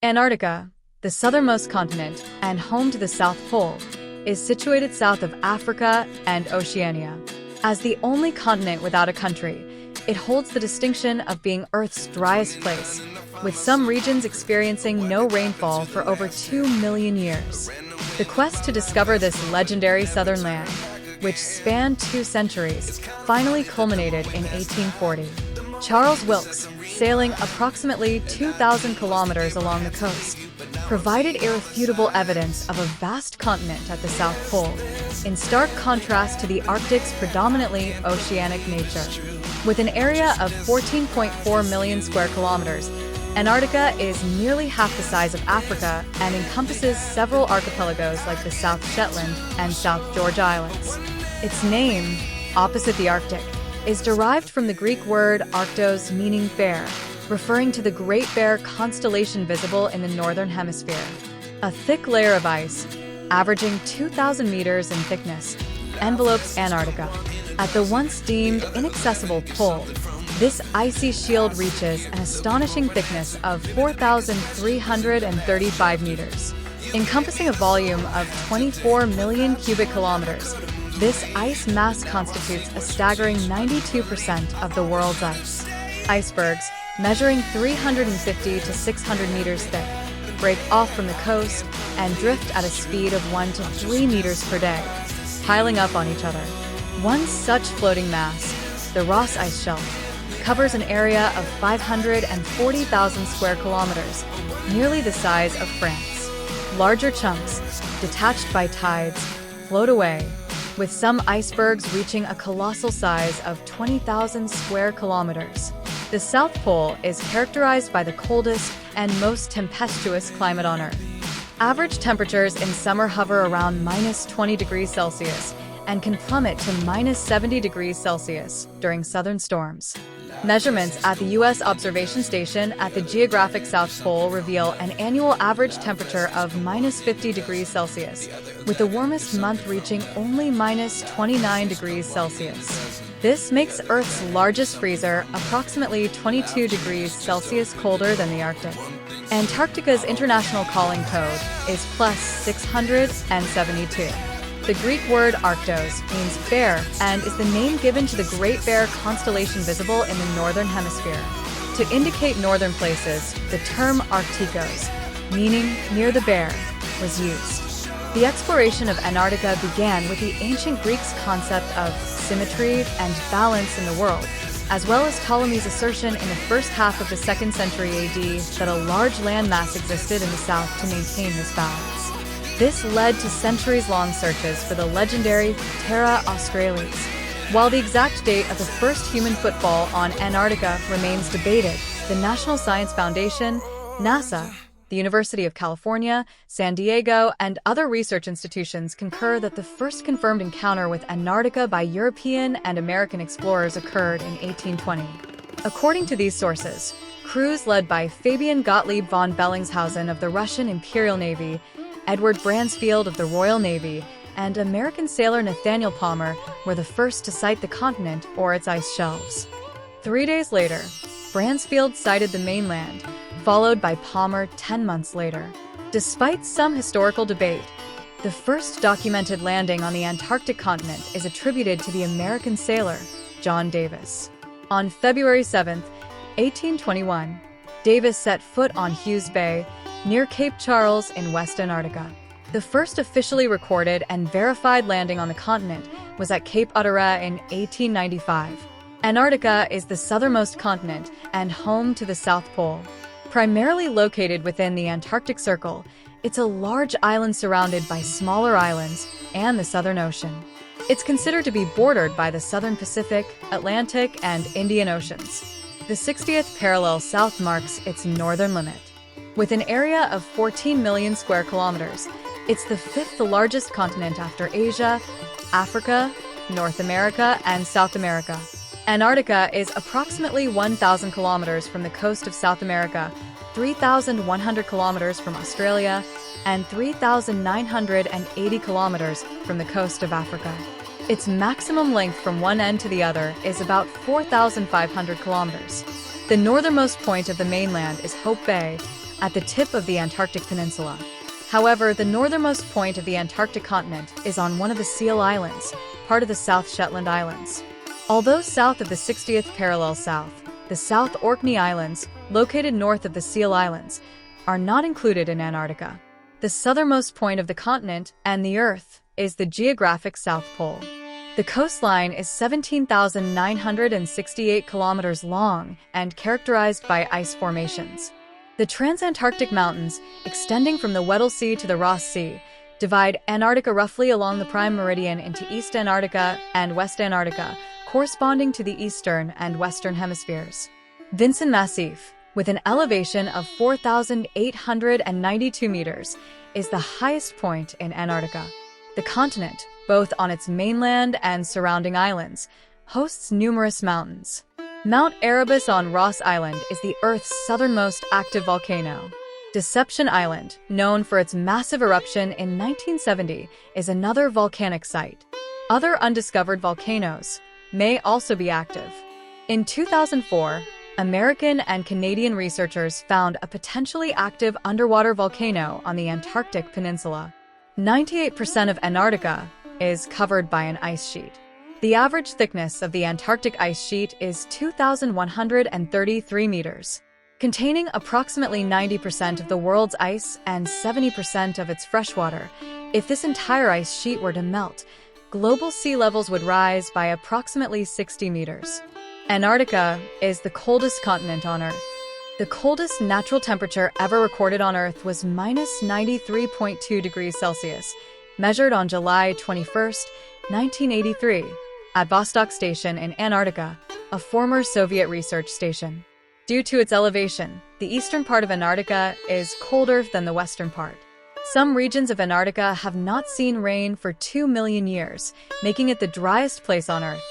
Antarctica, the southernmost continent and home to the South Pole, is situated south of Africa and Oceania. As the only continent without a country, it holds the distinction of being Earth's driest place, with some regions experiencing no rainfall for over 2 million years. The quest to discover this legendary southern land, which spanned 2 centuries, finally culminated in 1840. Charles Wilkes, sailing approximately 2,000 kilometers along the coast, provided irrefutable evidence of a vast continent at the South Pole, in stark contrast to the Arctic's predominantly oceanic nature. With an area of 14.4 million square kilometers, Antarctica is nearly half the size of Africa and encompasses several archipelagos like the South Shetland and South George Islands. Its name, opposite the Arctic, is derived from the Greek word arctos, meaning bear, referring to the Great Bear constellation visible in the northern hemisphere. A thick layer of ice, averaging 2,000 meters in thickness, envelopes Antarctica. At the once deemed inaccessible pole, this icy shield reaches an astonishing thickness of 4,335 meters. Encompassing a volume of 24 million cubic kilometers, this ice mass constitutes a staggering 92% of the world's ice. Icebergs, measuring 350 to 600 meters thick, break off from the coast and drift at a speed of 1 to 3 meters per day, piling up on each other. One such floating mass, the Ross Ice Shelf, covers an area of 540,000 square kilometers, nearly the size of France. Larger chunks, detached by tides, float away, with some icebergs reaching a colossal size of 20,000 square kilometers. The South Pole is characterized by the coldest and most tempestuous climate on Earth. Average temperatures in summer hover around -20 degrees Celsius and can plummet to -70 degrees Celsius during southern storms. Measurements at the U.S. observation station at the geographic South Pole reveal an annual average temperature of -50 degrees Celsius, with the warmest month reaching only -29 degrees Celsius. This makes Earth's largest freezer approximately 22 degrees Celsius colder than the Arctic. Antarctica's international calling code is +672. The Greek word arctos means bear and is the name given to the Great Bear constellation visible in the northern hemisphere. To indicate northern places, the term Arcticos, meaning near the bear, was used. The exploration of Antarctica began with the ancient Greeks' concept of symmetry and balance in the world, as well as Ptolemy's assertion in the first half of the 2nd century AD that a large landmass existed in the south to maintain this balance. This led to centuries-long searches for the legendary Terra Australis. While the exact date of the first human footfall on Antarctica remains debated, the National Science Foundation, NASA, the University of California, San Diego, and other research institutions concur that the first confirmed encounter with Antarctica by European and American explorers occurred in 1820. According to these sources, crews led by Fabian Gottlieb von Bellingshausen of the Russian Imperial Navy, Edward Bransfield of the Royal Navy, and American sailor Nathaniel Palmer were the first to sight the continent or its ice shelves. 3 days later, Bransfield sighted the mainland, followed by Palmer 10 months later. Despite some historical debate, the first documented landing on the Antarctic continent is attributed to the American sailor, John Davis. On February 7, 1821, Davis set foot on Hughes Bay, near Cape Charles in West Antarctica. The first officially recorded and verified landing on the continent was at Cape Utara in 1895. Antarctica is the southernmost continent and home to the South Pole. Primarily located within the Antarctic Circle, it's a large island surrounded by smaller islands and the Southern Ocean. It's considered to be bordered by the Southern Pacific, Atlantic, and Indian Oceans. The 60th parallel south marks its northern limit. With an area of 14 million square kilometers, it's the 5th largest continent after Asia, Africa, North America, and South America. Antarctica is approximately 1,000 kilometers from the coast of South America, 3,100 kilometers from Australia, and 3,980 kilometers from the coast of Africa. Its maximum length from one end to the other is about 4,500 kilometers. The northernmost point of the mainland is Hope Bay, at the tip of the Antarctic Peninsula. However, the northernmost point of the Antarctic continent is on one of the Seal Islands, part of the South Shetland Islands. Although south of the 60th parallel south, the South Orkney Islands, located north of the Seal Islands, are not included in Antarctica. The southernmost point of the continent and the Earth is the geographic South Pole. The coastline is 17,968 kilometers long and characterized by ice formations. The Transantarctic Mountains, extending from the Weddell Sea to the Ross Sea, divide Antarctica roughly along the prime meridian into East Antarctica and West Antarctica, corresponding to the eastern and western hemispheres. Vinson Massif, with an elevation of 4,892 meters, is the highest point in Antarctica. The continent, both on its mainland and surrounding islands, hosts numerous mountains. Mount Erebus on Ross Island is the Earth's southernmost active volcano. Deception Island, known for its massive eruption in 1970, is another volcanic site. Other undiscovered volcanoes may also be active. In 2004, American and Canadian researchers found a potentially active underwater volcano on the Antarctic Peninsula. 98% of Antarctica is covered by an ice sheet. The average thickness of the Antarctic ice sheet is 2,133 meters, containing approximately 90% of the world's ice and 70% of its freshwater. If this entire ice sheet were to melt, global sea levels would rise by approximately 60 meters. Antarctica is the coldest continent on Earth. The coldest natural temperature ever recorded on Earth was minus 93.2 degrees Celsius, measured on July 21, 1983, at Vostok Station in Antarctica, a former Soviet research station. Due to its elevation, the eastern part of Antarctica is colder than the western part. Some regions of Antarctica have not seen rain for 2 million years, making it the driest place on Earth.